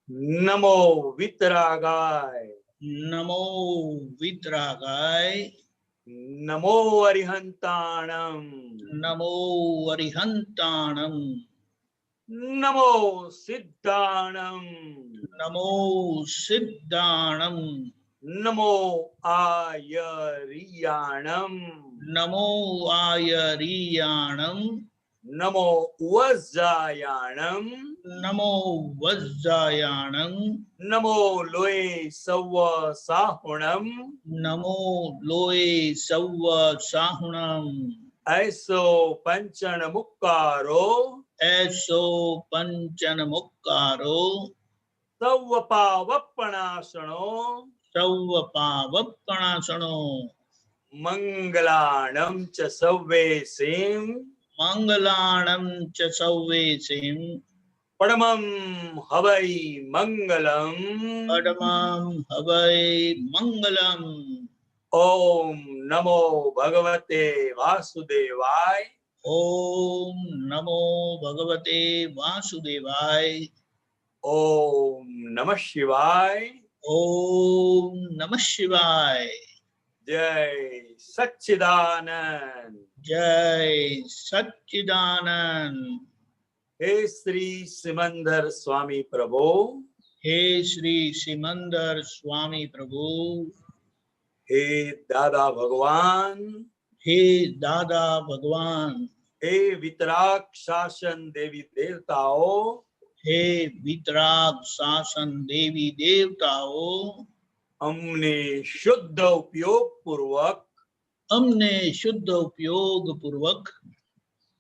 નમો વિતરાગાય, નમો વિતરાગાય, નમો અરિહંતાણમ, નમો અરિહંતાણમ, નમો સિદ્ધાણમ, નમો સિદ્ધાણમ, નમો આયરિયાણમ, નમો આયરિયાણમ, નમો વજ્જાયાણમ, નમો વજ્જાયાણમ, નમો લોય serve સાહુણમ, નમો લોય સૌ સાહુણમ, ऐसो पंचन मुक्कारो, એસો પંચન મુક્કારો, સૌ પાવપણાસણો, સૌ પાવપણાસણો, મંગલાણમ ચ સવ્વે સિમ, મંગલાણમ ચ સૌવેસીમ, પડમમ હવૈ મંગલમ, પડમં હવૈ મંગલમ. ઓમ નમો ભગવતે વાસુદેવાય, ઓમ નમો ભગવતે વાસુદેવાય, ઓમ નમઃ શિવાય, ઓમ નમઃ શિવાય, જય સચ્ચિદાનંદ. જય સચ્ચિદાનંદ. હે શ્રી સિમંદર સ્વામી પ્રભુ, હે શ્રી સિમંદર સ્વામી પ્રભુ, હે દાદા ભગવાન, હે દાદા ભગવાન, હે વિતરાગ શાસન દેવી દેવતાઓ, હે વિતરાગ શાસન દેવી દેવતાઓ, અમને શુદ્ધ ઉપયોગ પૂર્વક અમને શુદ્ધ ઉપયોગ પૂર્વક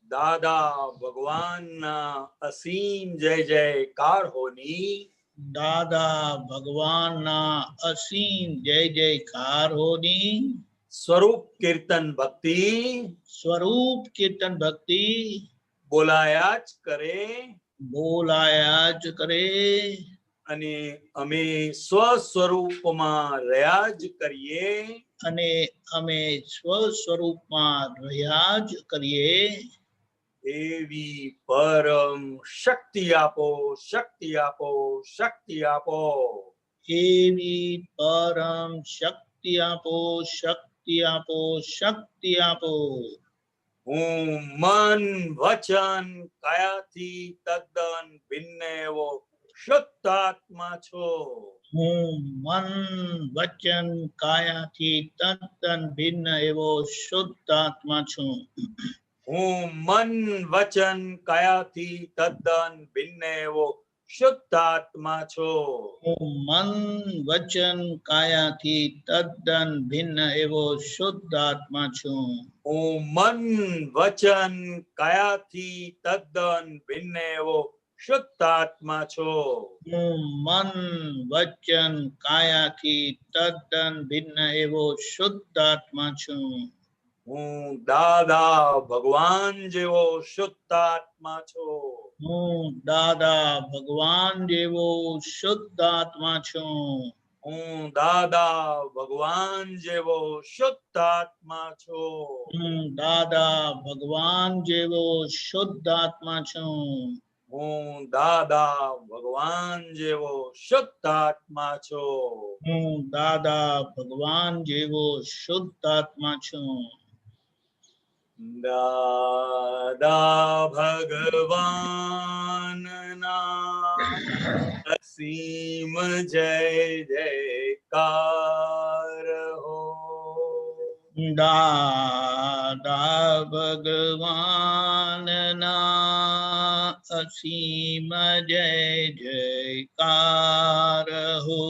દાદા ભગવાનના અસીમ જય જયકાર હોની દાદા ભગવાનના અસીમ જય જયકાર હોની સ્વરૂપ કીર્તન ભક્તિ સ્વરૂપ કીર્તન ભક્તિ બોલાયા જ કરે, બોલાયા જ કરે, અને અમે સ્વસ્વરૂપમાં રહ્યા જ કરીએ, અને અમે સ્વસ્વરૂપમાં રહ્યા જ કરીએ, એવી પરમ શક્તિ આપો, શક્તિ આપો, શક્તિ આપો. એવી પરમ શક્તિ આપો, શક્તિ આપો, શક્તિ આપો. હું મન વચન કાયાથી તદ્દન ભિન્ન એવો શુદ્ધ આત્મા છું. હું મન વચન કાયાથી તદ્દન ભિન્ન એવો શુદ્ધ આત્મા છું. હું મન વચન કાયાથી તદ્દન ભિન્ન એવો શુદ્ધ આત્મા છું. હું મન વચન કાયાથી તદ્દન ભિન્ન એવો શુદ્ધ આત્મા છું. હું મન વચન કાયાથી તદ્દન ભિન્ન એવો શુદ્ધ આત્મા છું. હું મન વચન કાયાથી તદ્દન ભિન્ન એવો શુદ્ધ આત્મા છું. હું દાદા ભગવાન જેવો શુદ્ધ આત્મા છું. હું દાદા ભગવાન જેવો શુદ્ધ આત્મા છું. હું દાદા ભગવાન જેવો શુદ્ધ આત્મા છું. હું દાદા ભગવાન જેવો શુદ્ધ આત્મા છું. હું દાદા ભગવાન જેવો શુદ્ધ આત્મા છું. હું દાદા ભગવાન જેવો શુદ્ધ આત્મા છું. દાદા ભગવાનના અસીમ જય જયકાર હો. દાદા ભગવાનના અસીમ જય જયકાર હો.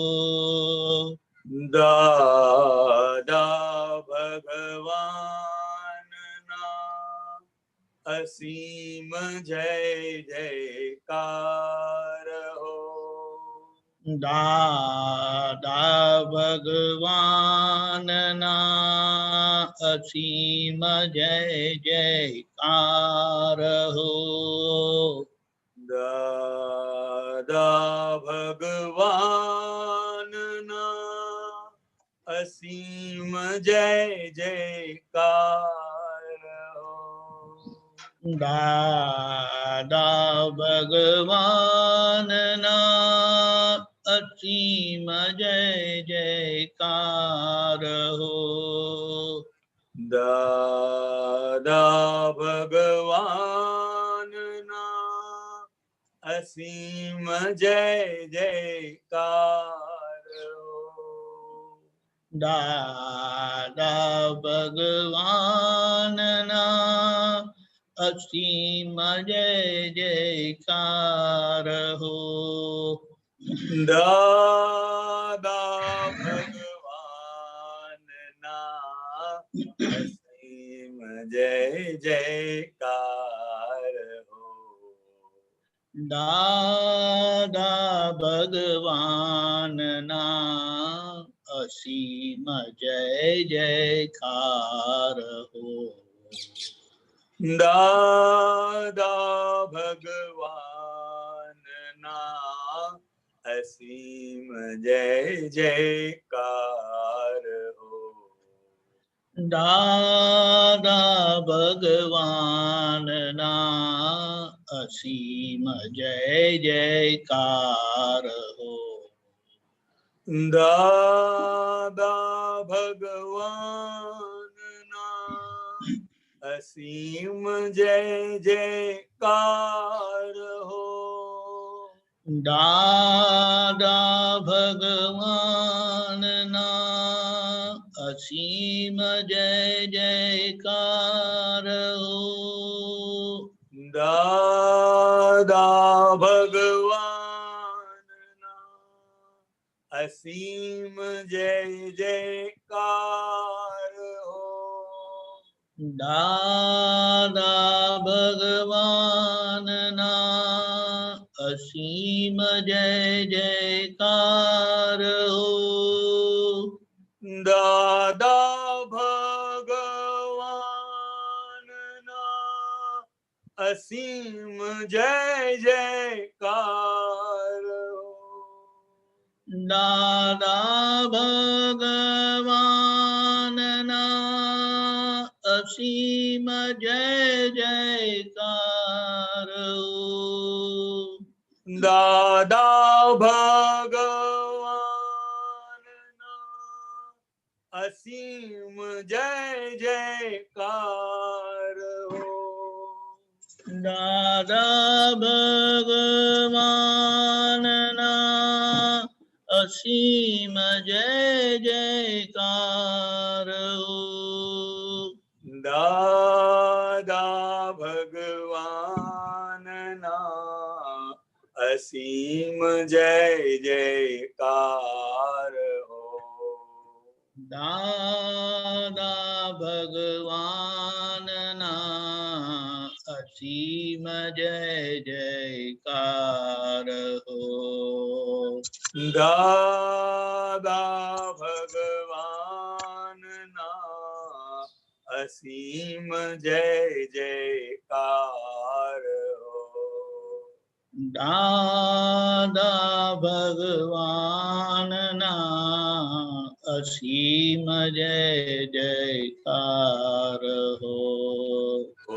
દાદા ભગવાનના અસીમ જય જયકાર હો. દાદા ભગવાનના અસીમ જય જયકાર હો. દાદા ભગવાનના અસીમ જય જયકાર હો. દાદા ભગવાનના અસીમ જય જયકાર હો. દાદા ભગવાનના અસીમ જય જયકાર હો. દાદા ભગવાનના અસીમ જય જયકાર હો. દાદા ભગવાનના અસીમ જય જયકાર હો. દાદા ભગવાનના અસીમ જય જયકાર હો. દાદા ભગવાનના અસીમ જય જયકાર હો. દાદા ભગવાનના અસીમ જય જયકાર હો. દાદા ભગવાનના અસીમ જય જયકાર હો. દાદા ભગવાનના અસીમ જય જયકાર હો. દાદા ભગવાનના અસીમ જય જયકાર હો. દાદા ભગવાનના અસીમ જય જયકાર હો. દાદા ભગવાનના અસીમ જય જયકાર હો. દાદા ભગવાનના અસીમ જય જયકાર હો. દાદા ભગવાનના અસીમ જય જયકાર હો. દાદા ભગવાનના અસીમ જય જયકાર હો. દાદા ભગવાનના અસીમ જય જયકાર હો. દાદા ભગવાનના અસીમ જય જયકાર હો. દાદા ભગવાનના અસીમ જય જયકાર હો. દાદા ભગવાનના અસીમ જય જયકાર હો. ઓ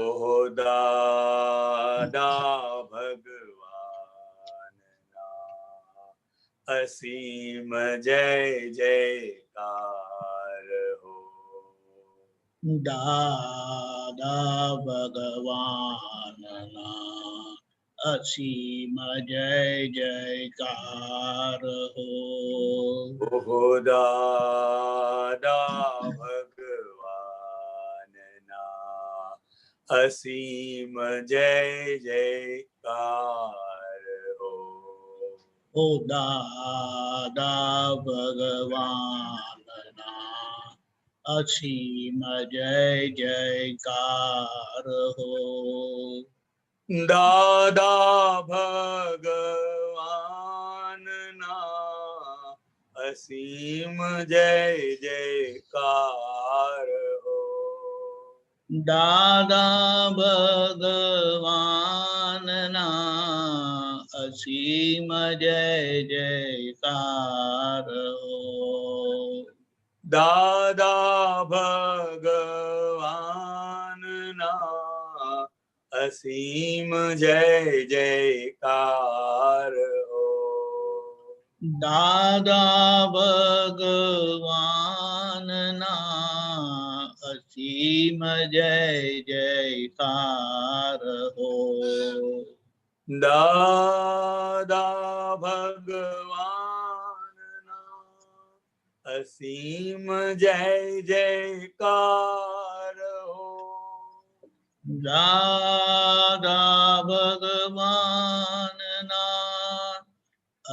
દાદા ભગવાનના અસીમ જય જયકાર હો. દાદા ભગવાનના અસીમ જય જયકાર હો. ઓ દાદા ભગવાનના અસીમ જય જયકાર હો. ઓ દાદા ભગવાનના અસીમ જય જયકાર હો. દાદા ભગવાનના અસીમ જય જયકાર હો. દાદા ભગવાનના અસીમ જય જયકાર હો. દાદા ભગવાનના અસીમ જય જયકાર હો. દાદા ભગવાનના અસીમ જય જયકાર હો. દાદા ભગવાનના અસીમ જય જયકાર હો. દાદા ભગવાનના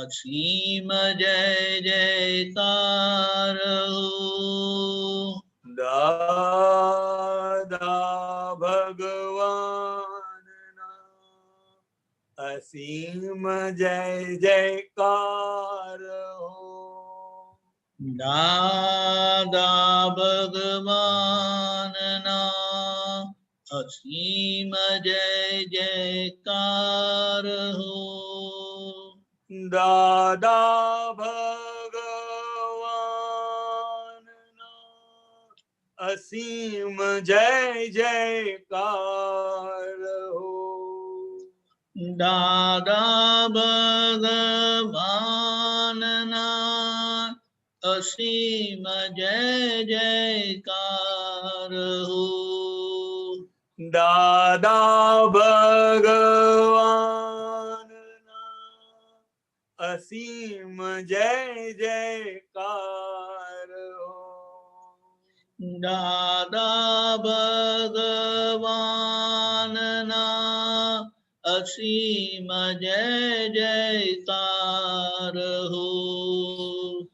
અસીમ જય જયકાર હો. દાદા ભગવાનના અસીમ જય જયકાર હો. દાદા ભગવાનના અસીમ જય જયકાર હો. દાદા ભગવાનના અસીમ જય જયકાર હો. દાદા ભગવાનના અસીમ જય જયકાર હો. દાદા ભગવાનના અસીમ જય જયકાર હો. દાદા ભગવાનના અસીમ જય જયકાર હો.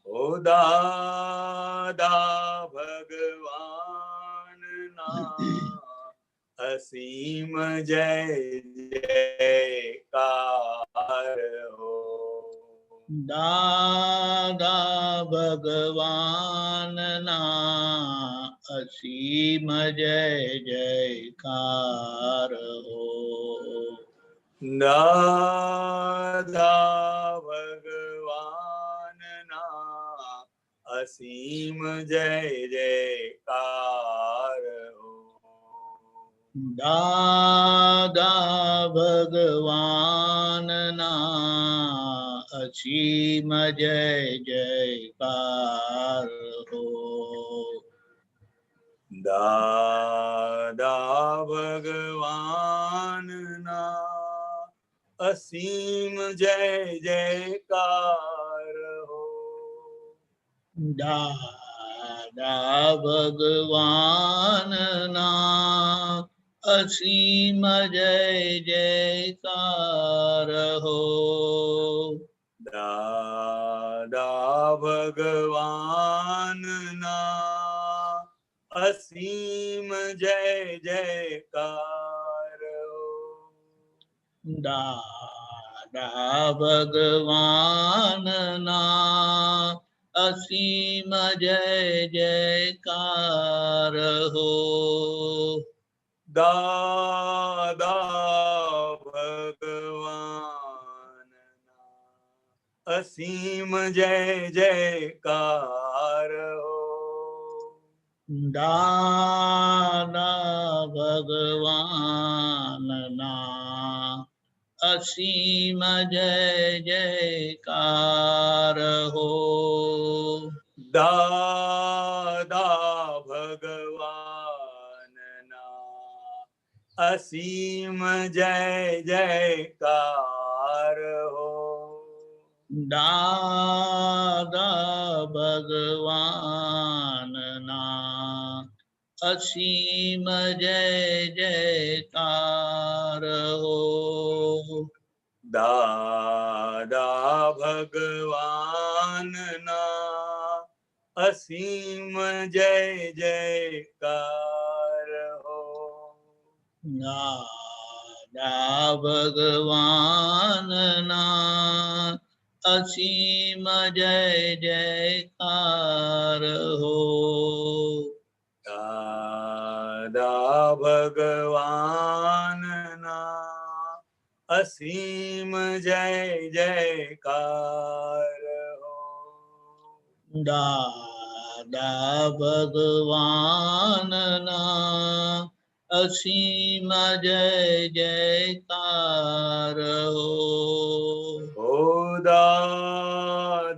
ઓ દાદા ભગવાનના અસીમ જય જયકાર હો. દાદા ભગવાનના અસીમ જય જયકાર હો. દાદા ભગવાનના અસીમ જય જયકાર હો. દાદા ભગવાનના અસીમ જય જયકાર હો. દાદા ભગવાનના અસીમ જય જયકાર હો. દાદા ભગવાનના અસીમ જય જયકાર હો. દાદા ભગવાનના અસીમ જય જયકાર હો. દાદા ભગવાનના અસીમ જય જયકાર હો. દાદા ભગવાનના અસીમ જય જયકાર હો. દાદા ભગવાનના અસીમ જય જયકાર હો. દાદા ભગવાનના અસીમ જય જયકાર હો. દાદા ભગવાનના અસીમ જય જયકાર હો. દાદા ભગવાનના અસીમ જય જયકાર હો. દાદા ભગવાનના અસીમ જય જયકાર હો. દાદા ભગવાનના અસીમ જય જયકાર હો. દાદા ભગવાનના અસીમ જય જયકાર હો. ઓ દાદા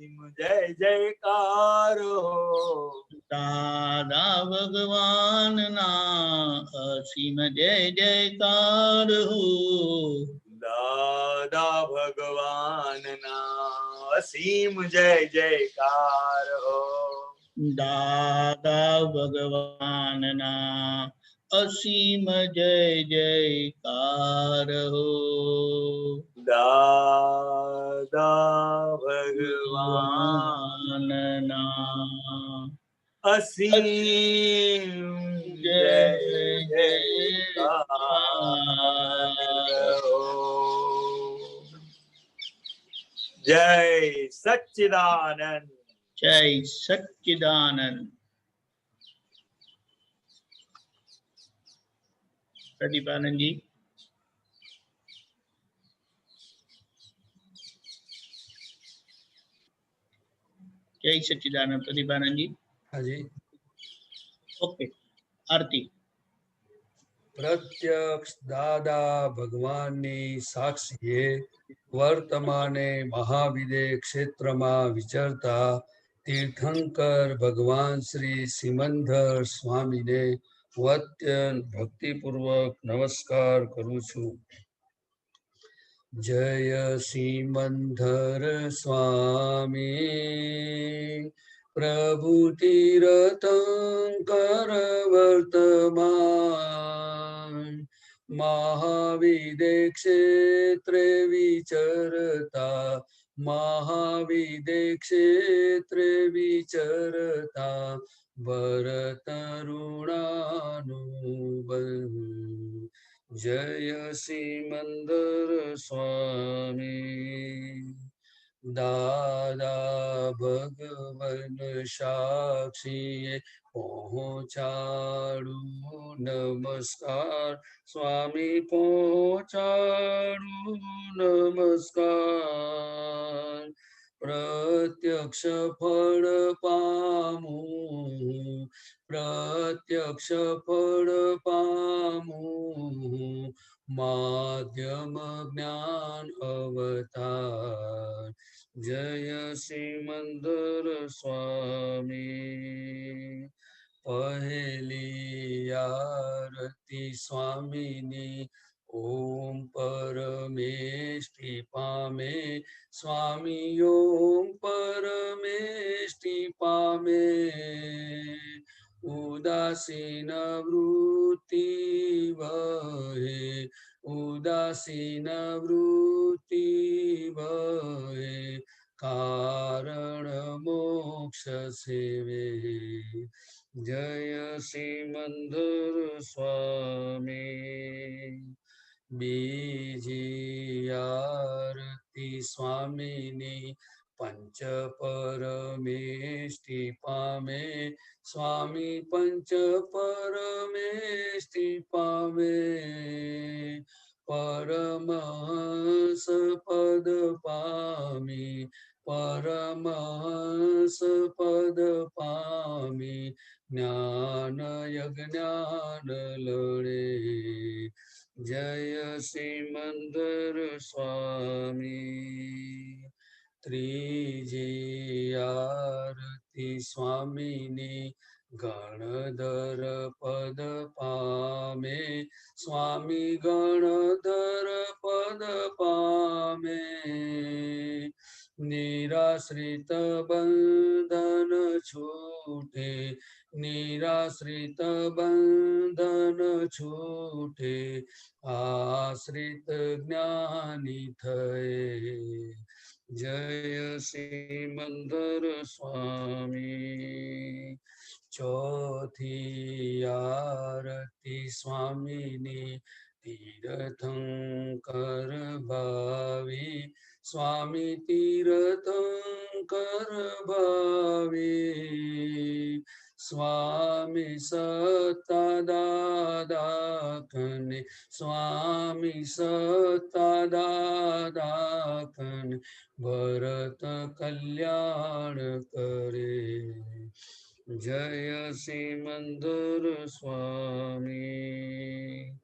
અસીમ જય જયકાર હો. દાદા ભગવાનના અસીમ જય જયકાર હો. દાદા ભગવાનના અસીમ જય જયકાર હો. દાદા ભગવાનના અસીમ જય જયકાર હો. દાદા ભગવાન ભગવાનના અસીમ જય જય જયકાર જયકાર. હો. જય સચ્ચિદાનંદ. જય સચ્ચિદાનંદ. પ્રદીપાનંદજી. જય સચ્ચિદાનંદ પ્રદીપાનંદજી. હાજી. ઓકે, આરતી. પ્રત્યક્ષ દાદા ભગવાનની સાક્ષીએ વર્તમાને મહાવિદે ક્ષેત્રમાં વિચરતા તીર્થંકર ભગવાન શ્રી સિમંદર સ્વામીને અત્યંત ભક્તિપૂર્વક નમસ્કાર કરું છું. જય સિમંદર સ્વામી પ્રભુ તીર્થંકર વર્તમાન મહાવિદે ક્ષેત્રે વિચરતા મહાવિદે ક્ષેત્રે વિચરતા વરતરુણાનું જય સિમંદર સ્વામી. દાદા ભગવન સાક્ષીએ પહોંચાડું નમસ્કાર સ્વામી પહોંચાડું નમસ્કાર. પ્રત્યક્ષ ફળ પામું પ્રત્યક્ષ ફળ પામું માધ્યમ જ્ઞાન અવતાર જય સિમંદર સ્વામી. પહેલી આરતી સ્વામીની ઓમ પરમેષ્ટિ પામે સ્વામી ઓમ પરમેષ્ટિ પામે. ઉદાસીન વૃત્તિ વહે ઉદાસીન વૃત્તિ વહે કારણ મોક્ષ સેવે જય સિમંદર સ્વામી. બીજી આરતી સ્વામીની પંચ પરમેષ્ટિ પામે સ્વામી પંચ પરમેષ્ટિ પામે. પરમહંસ પદ પામી પરમહંસ પદ પામી જ્ઞાન યજ્ઞાન લડે જય સિમંદર સ્વામી. ત્રીજી આરતી સ્વામીની ગણધર પદ પામે સ્વામી ગણધર પદ પામે. નિરાશ્રિત બંધન છૂટે નિરાશ્રિત બંધન છૂટે આશ્રિત જ્ઞાની થયે જય સિમંદર સ્વામી. ચોથી આરતી સ્વામીની તીર્થંકર ભાવી સ્વામી તીર્થંકર ભાવી. સ્વામી સત્તા દાદા કને સ્વામી સત્તા દાદા કને ભરત કલ્યાણ કરે જય સિમંદર સ્વામી.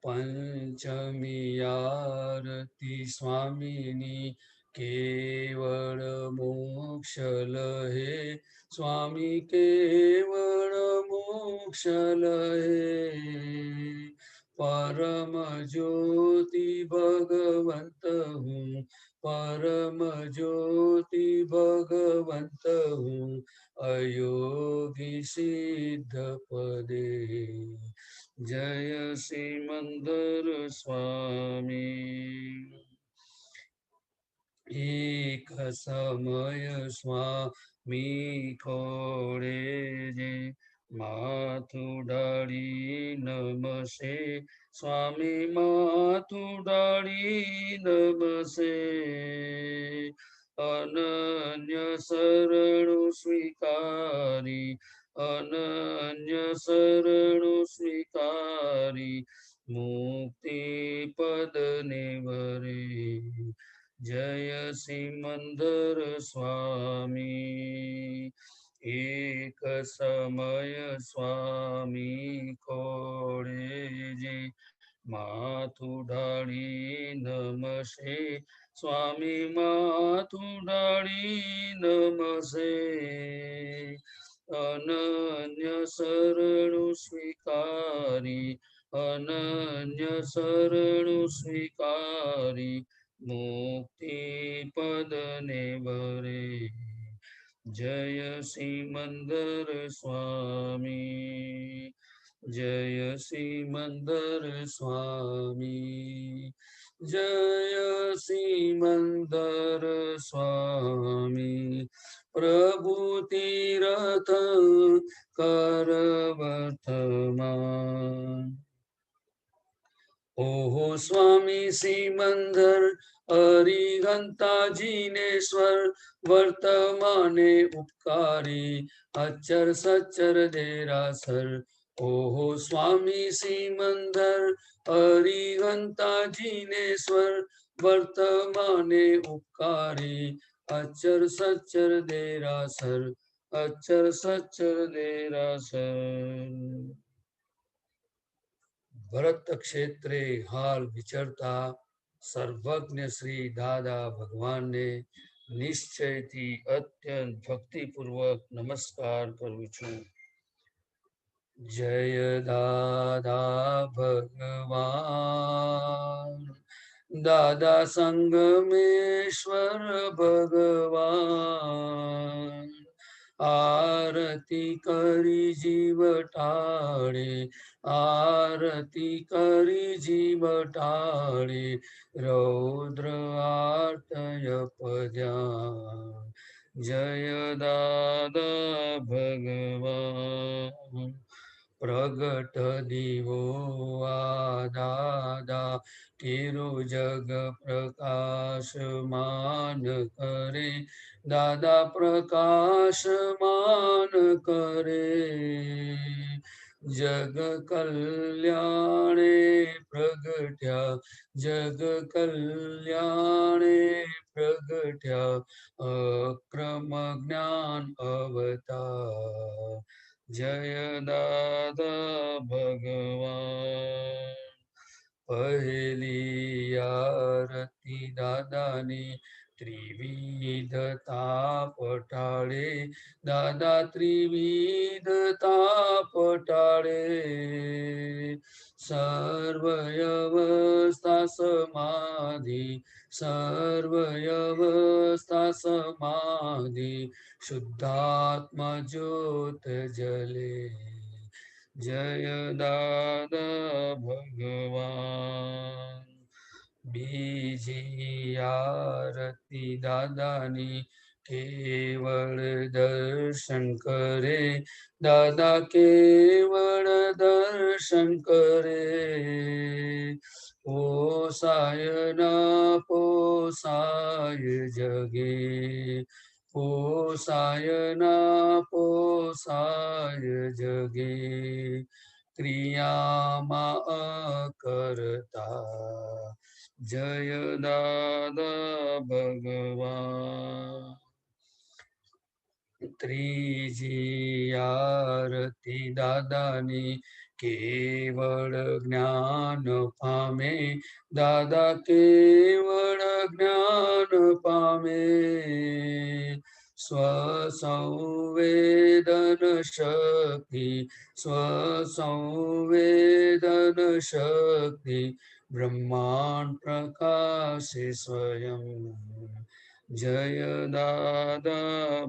પંચમી આરતી સ્વામીની કેવળ મોક્ષ મોક્ષ લહે સ્વામી કેવળ મોક્ષ લહે પરમ જ્યોતિ ભગવંત હું પરમ જ્યોતિ ભગવંત હું અયોગી સિદ્ધ પદે જય સિમંદર સ્વામી એક સમય સ્વામી ખોડે જે માથું ડાળી નમશે સ્વામી માથું ડાળી નમશે અનન્ય શરણું સ્વીકારી અનન્ય શરણું સ્વીકારી મુક્તિ પદને વરે જય સિમંદર સ્વામી એક સમય સ્વામી ખોડે જે માથું ડાળી નમશે સ્વામી માથું ડાળી નમશે અનન્ય શરણું સ્વીકારી અનન્ય શરણું સ્વીકારી મુક્તિ પદને વરે જય સિમંદર સ્વામી જય સિમંદર સ્વામી જય સિમંદર સ્વામી પ્રભુ તીરથ કરવર્તમાન ઓહો સ્વામી સિમંદર અરિહંતાજીને સ્વર વર્તમાને ઉપકારી અચર સચર દેરાસર ઓહો સ્વામી સિમંદર અરિહંતાજીને સ્વર વર્તમાને ઉપકારી અચર સચર દેરાસર અચર સચર દેરાસર ભરત ક્ષેત્રે હાલ વિચરતા સર્વજ્ઞ શ્રી દાદા ભગવાનને નિશ્ચયથી અત્યંત ભક્તિપૂર્વક નમસ્કાર કરું છું. જય દાદા ભગવાન દાદા સંગમેશ્વર ભગવાન આરતી કરી જીવ ટાળે આરતી કરી જીવ ટાળે રૌદ્ર આર્તય પદ્યા જય દાદા ભગવાન પ્રગટ દીવો આ દાદા તેરો જગ પ્રકાશમાન કરે દાદા પ્રકાશમાન કરે જગ કલ્યાણે પ્રગટ્યા જગ કલ્યાણે પ્રગટ્યા અક્રમ જ્ઞાન અવતાર જય દાદા ભગવાન પહેલી આરતી દાદાની ત્રિવિધતા પટાળે દાદા ત્રિવિધતા પટાળે સર્વયવસ્થા સમાધિ સર્વયવસ્થા સમાધિ શુદ્ધાત્મા જ્યોત જલે જય દાદા ભગવાન બીજી આરતી દાદાની કેવળ દર્શન કરે દાદા કેવળ દર્શન કરે પોસાય ના પોસાય જગે પોસાય ના પોસાય જગે ક્રિયામાં અકર્તા જય દાદા ભગવાન ત્રીજી આરતી દાદાની કેવળ જ્ઞાન પામે દાદા કેવળ જ્ઞાન પામે स्वसंवेदन शक्ति स्वसंवेदन शक्ति ब्रह्मांड प्रकाशे स्वयं जय दादा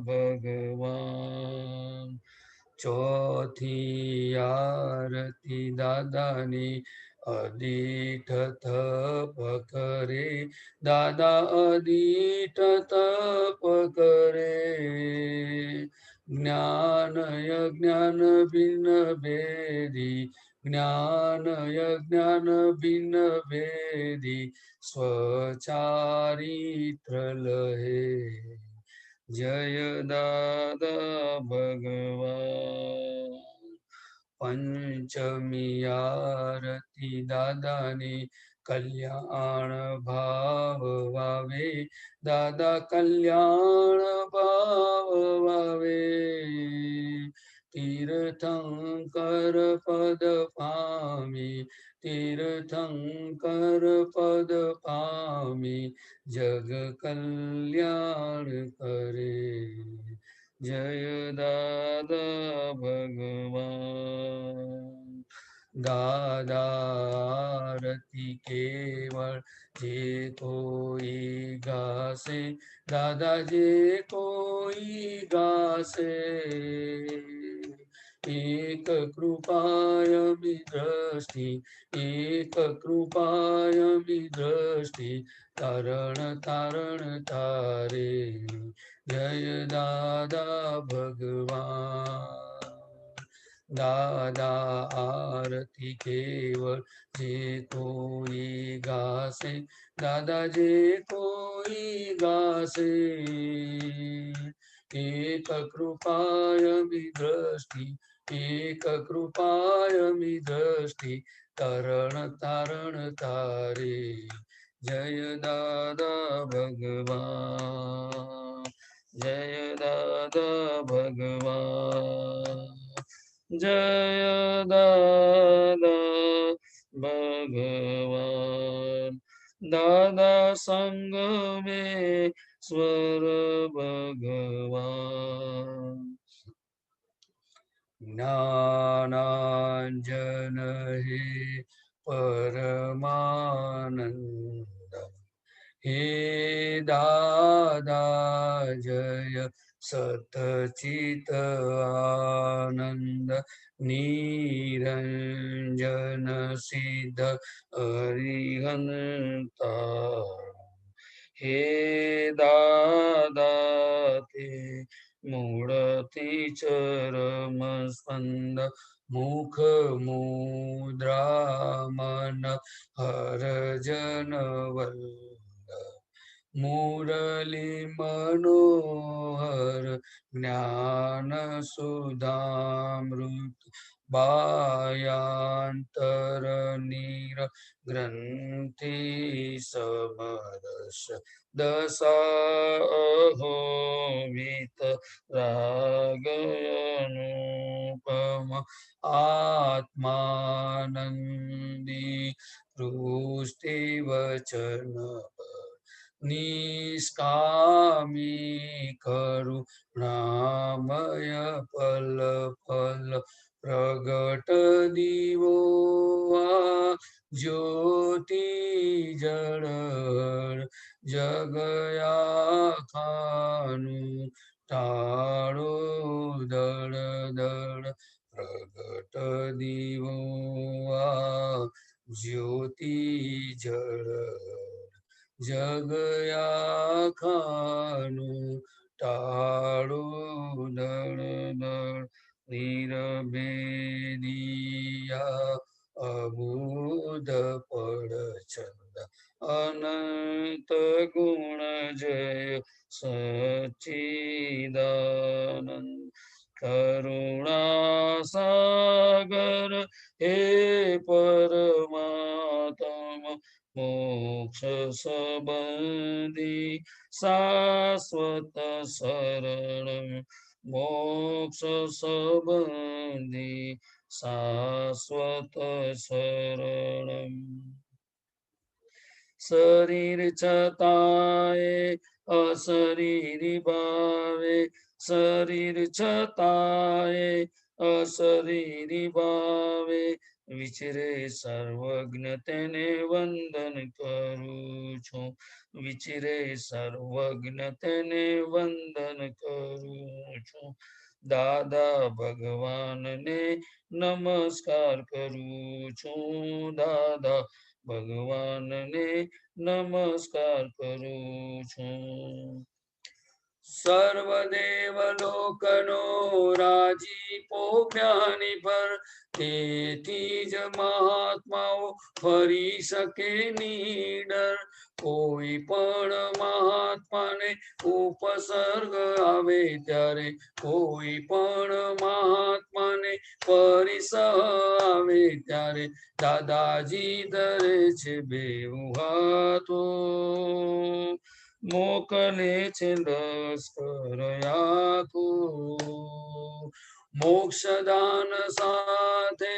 भगवान। चौथी आरती दादानी अदीठ तप करे दादा अदीठ तप करे ज्ञान यज्ञान भिन्न भेदी ज्ञान यज्ञान भिन्न भेदी स्वचारित्र लहे जय दादा भगवान। पंचमी आरती दादानी कल्याण भाव वावे दादा कल्याण भाव वावे तीर्थंकर पद पामी तीर्थंकर पद पामी जग कल्याण करे जय दादा भगवान। दादा आरती केवल जे कोई गासे दादा जे कोई गासे एक कृपायमि दृष्टि एक कृपायमि दृष्टि तारण तारण तारे जय दादा भगवान। दादा आरती केवल जे कोई गासे दादा जे कोई गासे एक कृपायमि दृष्टि एक कृपायमि दृष्टि तरण तारण तारे जय दादा भगवान जय दादा भगवान जय दादा भगवान। दादा संग में स्वर भगवान ज्ञानांजन हे परमानंद हे दादा जय सतचित आनंद निरंजन सिद्ध अरिहंता हे दादा ते मूर्ति चरम स्पंद मुख मुद्रा मन हर जन वल्लभ मुरली मनोहर ज्ञान सुधामृत बायांतर नीर ग्रंथि समरस दशा अहोमित रागयनुपम आत्मानंदी पृष्टि वचन निष्कामी करुणामय पल पल प्रगट दिवो ज्योति जड़ जगया खानु टाळो दड़ दड़ प्रगट दिवो ज्योति जड़ जगया खानु टाळो दड़ दड़ निरभेदिया अबुध पड़ छंद अनंत गुण जय सच्चिदानंद करुणा सागर हे परमात्मा मोक्ष संबंधी शाश्वत शरणं मोक्ष संबंधी शाश्वत शरणं शरीर छताए અશરીરી ભાવે શરીર છતાંય અશરીરી ભાવે વિચરે સર્વજ્ઞ તેને વંદન કરું છું વિચરે સર્વજ્ઞ તેને વંદન કરું છું દાદા ભગવાનને નમસ્કાર કરું છું દાદા ભગવાનને નમસ્કાર કરું છું સર્વદેવ લોકનો રાજીપો જ્ઞાની પર તેથી જ મહાત્માઓ ફરી શકે નીડર કોઈ પણ મહાત્માને ઉપસર્ગ આવે ત્યારે કોઈ પણ મહાત્માને પરિસહ આવે ત્યારે દાદાજી ધરે છે બેઉ હાથો મોકલે છે લશ્કર આખું મોક્ષદાન સાથે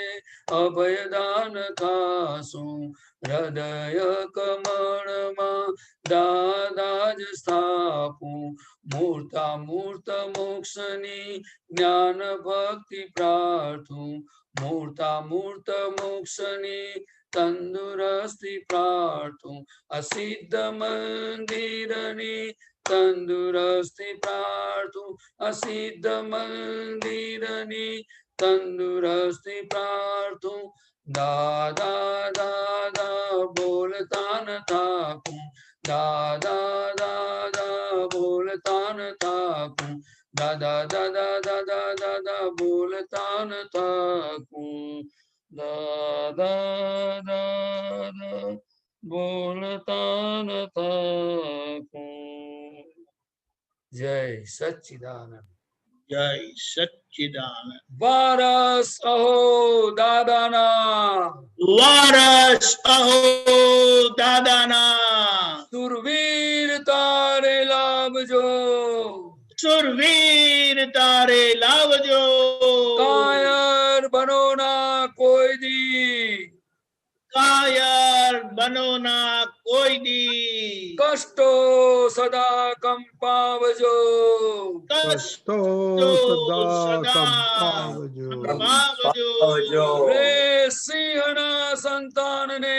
અભયદાન ખાસું હૃદય કમળમાં દાદા જ સ્થાપું મૂર્ત મોક્ષની જ્ઞાન ભક્તિ પ્રાર્થું મૂર્ત મોક્ષની તંદુરસ્તી પ્રાર્થું અસિદ્ધ મંદિરની તંદુરસ્તી પ્રાર્થું અસિદ્ધ મંદિરની તંદુરસ્તી પ્રાર્થું દાદા દાદા બોલતા ન થાકું દાદા દાદા બોલતા ન થાકું દાદા દાદા દાદા દાદા બોલતા ન થાકું દાદા દાદા બોલતા ન થાકું જય સચ્ચિદાનંદ જય સચ્ચિદાનંદ વારસ અહો દાદાના વારસ અહો દાદાના સુરવીર તારે લાભજો સુરવીર તારે લાવજો કાયર બનો ના કોઈ દી કાયર બનો ના કોઈ દી કષ્ટો સદા કંપાવજો કષ્ટો સદા કંપાવજો. કંપાવજો રે સિંહના સંતાનને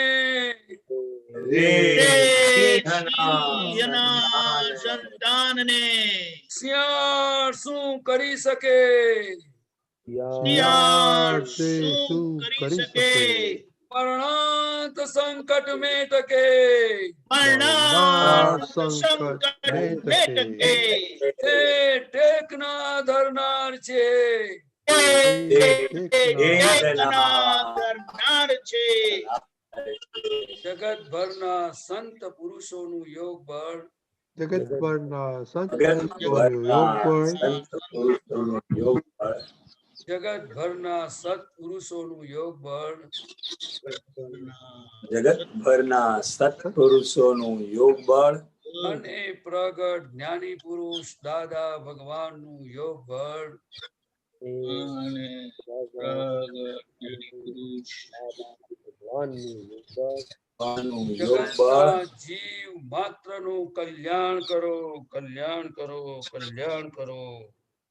સિંહના સંતાનને શિયાળ શું કરી શકે શિયાળ શું કરી શકે પરણાંત સંકટ में टके પરણાંત સંકટ में ટકે તે ટેકના ધરનાર છે કરનાર છે જગતભરના સંત પુરુષોનું યોગ બળ જગતભરના સંત પુરુષોનું યોગ બળ જગતભરના સત્પુરુષોનું યોગ બળ જગતભરના સત્પુરુષોનું યોગ બળ અને પ્રગટ જ્ઞાની પુરુષ દાદા ભગવાનનું યોગ બળ અને જગતના જીવ માત્રનું કલ્યાણ કરો કલ્યાણ કરો કલ્યાણ કરો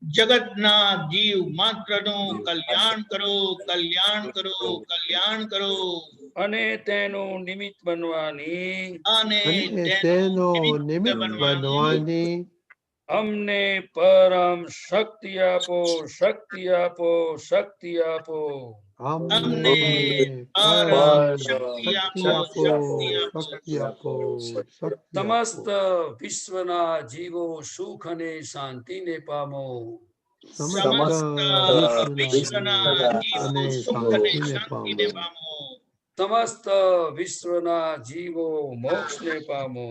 જગતના જીવ માત્રનું કલ્યાણ કરો કલ્યાણ કરો કલ્યાણ કરો અને તેનું નિમિત્ત બનવાની અને તેનો નિમિત્ત બનવાની અમને પરમ શક્તિ આપો શક્તિ આપો શક્તિ આપો અમને પરમ શક્તિ આપો શક્તિ આપો શક્તિ સમસ્ત આપો. વિશ્વના જીવો સુખ અને શાંતિને પામો સમસ્ત વિશ્વના અને શાંતિને પામો. સમસ્ત વિશ્વના જીવો મોક્ષને પામો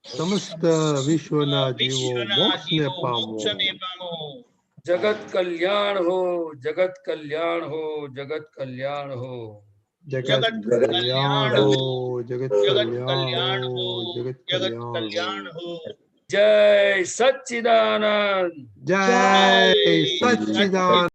સમસ્ત વિશ્વના જીવો મોક્ષને પામો. જગત કલ્યાણ હો જગત કલ્યાણ હો જગત કલ્યાણ હો જગત કલ્યાણ હો જગત કલ્યાણ હો જગત કલ્યાણ હો. જય સચ્ચિદાનંદ જય સચ્ચિદાનંદ.